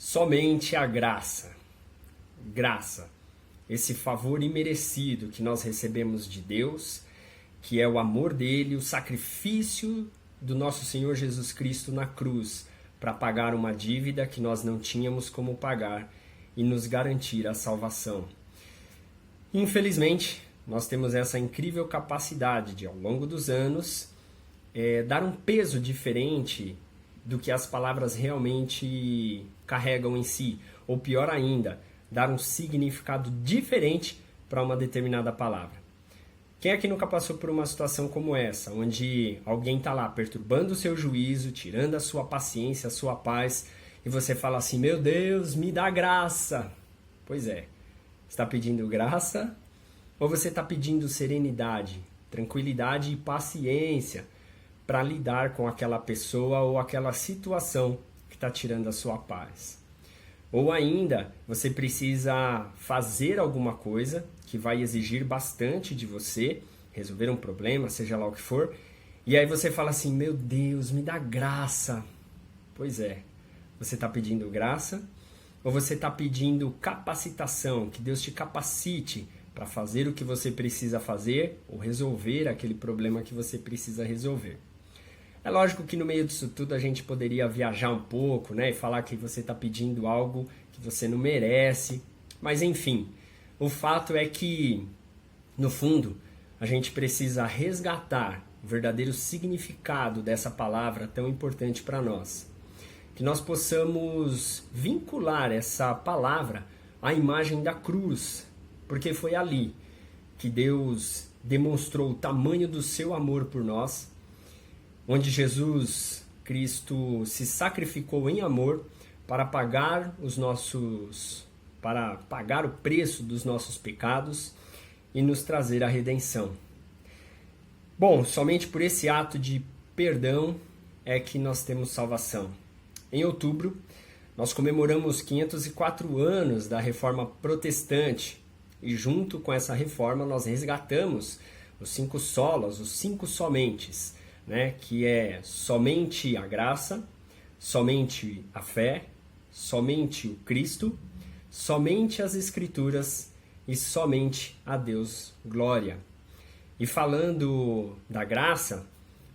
Somente a graça. Graça. Esse favor imerecido que nós recebemos de Deus, que é o amor dele, o sacrifício do nosso Senhor Jesus Cristo na cruz para pagar uma dívida que nós não tínhamos como pagar e nos garantir a salvação. Infelizmente, nós temos essa incrível capacidade de, ao longo dos anos, dar um peso diferente do que as palavras realmente carregam em si, ou pior ainda, dar um significado diferente para uma determinada palavra. Quem aqui nunca passou por uma situação como essa, onde alguém está lá perturbando o seu juízo, tirando a sua paciência, a sua paz, e você fala assim, meu Deus, me dá graça. Pois é, está pedindo graça ou você está pedindo serenidade, tranquilidade e paciência para lidar com aquela pessoa ou aquela situação que está tirando a sua paz? Ou ainda, você precisa fazer alguma coisa que vai exigir bastante de você, resolver um problema, seja lá o que for, e aí você fala assim, meu Deus, me dá graça. Pois é, você está pedindo graça ou você está pedindo capacitação, que Deus te capacite para fazer o que você precisa fazer ou resolver aquele problema que você precisa resolver? É lógico que no meio disso tudo a gente poderia viajar um pouco, né, e falar que você está pedindo algo que você não merece, mas enfim, o fato é que, no fundo, a gente precisa resgatar o verdadeiro significado dessa palavra tão importante para nós. Que nós possamos vincular essa palavra à imagem da cruz, porque foi ali que Deus demonstrou o tamanho do seu amor por nós, onde Jesus Cristo se sacrificou em amor para pagar o preço dos nossos pecados e nos trazer a redenção. Bom, somente por esse ato de perdão é que nós temos salvação. Em outubro, nós comemoramos 504 anos da Reforma Protestante e junto com essa reforma nós resgatamos os 5 solas, os 5 somentes, né? Que é somente a graça, somente a fé, somente o Cristo, somente as Escrituras e somente a Deus glória. E falando da graça,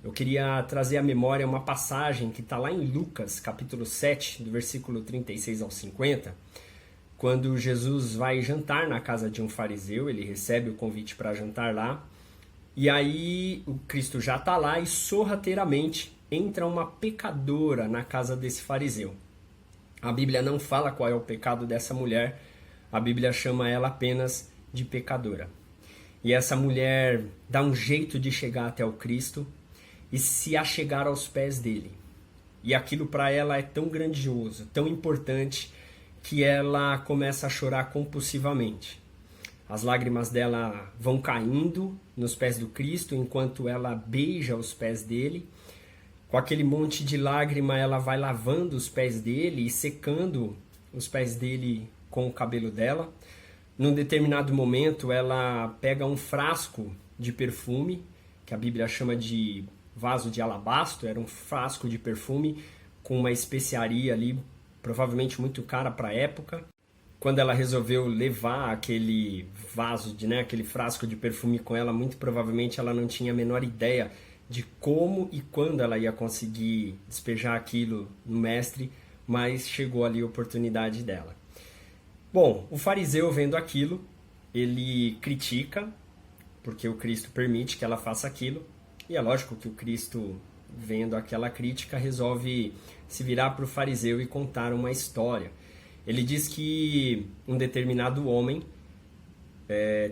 eu queria trazer à memória uma passagem que está lá em Lucas, capítulo 7, do versículo 36 ao 50, quando Jesus vai jantar na casa de um fariseu, ele recebe o convite para jantar lá, e aí o Cristo já está lá e sorrateiramente entra uma pecadora na casa desse fariseu. A Bíblia não fala qual é o pecado dessa mulher, a Bíblia chama ela apenas de pecadora. E essa mulher dá um jeito de chegar até o Cristo e se achegar aos pés dele. E aquilo para ela é tão grandioso, tão importante, que ela começa a chorar compulsivamente. As lágrimas dela vão caindo nos pés do Cristo enquanto ela beija os pés dele. Com aquele monte de lágrima, ela vai lavando os pés dele e secando os pés dele com o cabelo dela. Num determinado momento, ela pega um frasco de perfume, que a Bíblia chama de vaso de alabastro, era um frasco de perfume com uma especiaria ali, provavelmente muito cara para a época. Quando ela resolveu levar aquele vaso, aquele frasco de perfume com ela, muito provavelmente ela não tinha a menor ideia de como e quando ela ia conseguir despejar aquilo no mestre, mas chegou ali a oportunidade dela. Bom, o fariseu vendo aquilo, ele critica, porque o Cristo permite que ela faça aquilo, e é lógico que o Cristo, vendo aquela crítica, resolve se virar para o fariseu e contar uma história. Ele diz que um determinado homem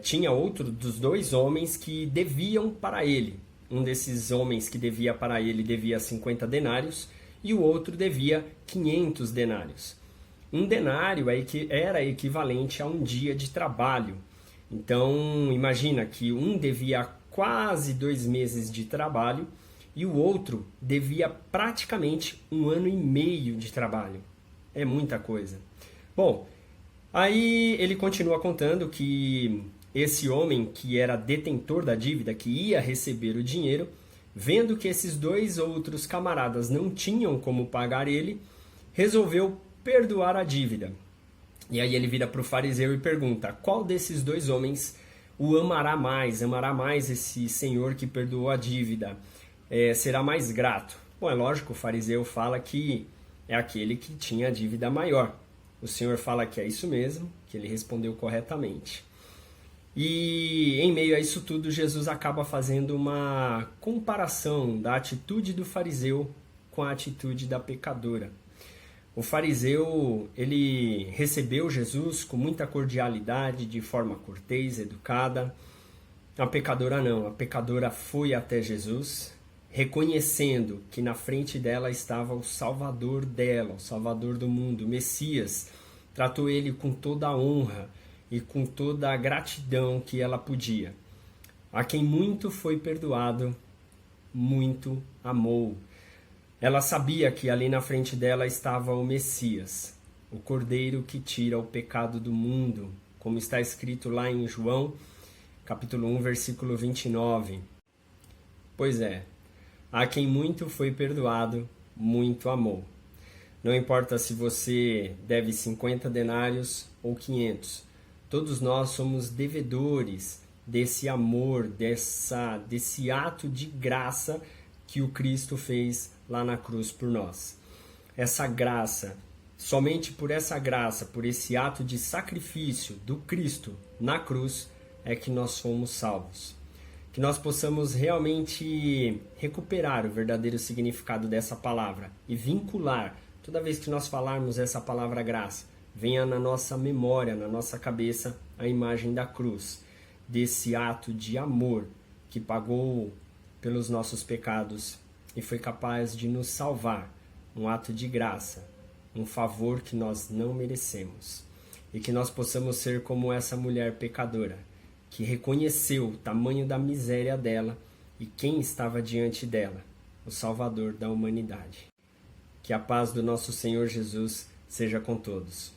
tinha outro dos 2 homens que deviam para ele. Um desses homens que devia para ele devia 50 denários e o outro devia 500 denários. Um denário era equivalente a um dia de trabalho. Então, imagina que um devia quase 2 meses de trabalho e o outro devia praticamente 1 ano e meio de trabalho. É muita coisa. Bom, aí ele continua contando que esse homem que era detentor da dívida, que ia receber o dinheiro, vendo que esses 2 outros camaradas não tinham como pagar ele, resolveu perdoar a dívida. E aí ele vira para o fariseu e pergunta: qual desses dois homens o amará mais esse senhor que perdoou a dívida? Será mais grato? Bom, é lógico, o fariseu fala que é aquele que tinha a dívida maior. O Senhor fala que é isso mesmo, que ele respondeu corretamente. E em meio a isso tudo, Jesus acaba fazendo uma comparação da atitude do fariseu com a atitude da pecadora. O fariseu, ele recebeu Jesus com muita cordialidade, de forma cortês, educada. A pecadora não, a pecadora foi até Jesus, reconhecendo que na frente dela estava o Salvador dela, o Salvador do mundo, o Messias. Tratou ele com toda a honra e com toda a gratidão que ela podia. A quem muito foi perdoado, muito amou. Ela sabia que ali na frente dela estava o Messias, o Cordeiro que tira o pecado do mundo, como está escrito lá em João, capítulo 1, versículo 29. Pois é, a quem muito foi perdoado, muito amou. Não importa se você deve 50 denários ou 500, todos nós somos devedores desse amor, desse ato de graça que o Cristo fez lá na cruz por nós. Essa graça, somente por essa graça, por esse ato de sacrifício do Cristo na cruz, é que nós fomos salvos. Que nós possamos realmente recuperar o verdadeiro significado dessa palavra e vincular, toda vez que nós falarmos essa palavra graça, venha na nossa memória, na nossa cabeça, a imagem da cruz, desse ato de amor que pagou pelos nossos pecados e foi capaz de nos salvar, um ato de graça, um favor que nós não merecemos. E que nós possamos ser como essa mulher pecadora, que reconheceu o tamanho da miséria dela e quem estava diante dela, o Salvador da humanidade. Que a paz do nosso Senhor Jesus seja com todos.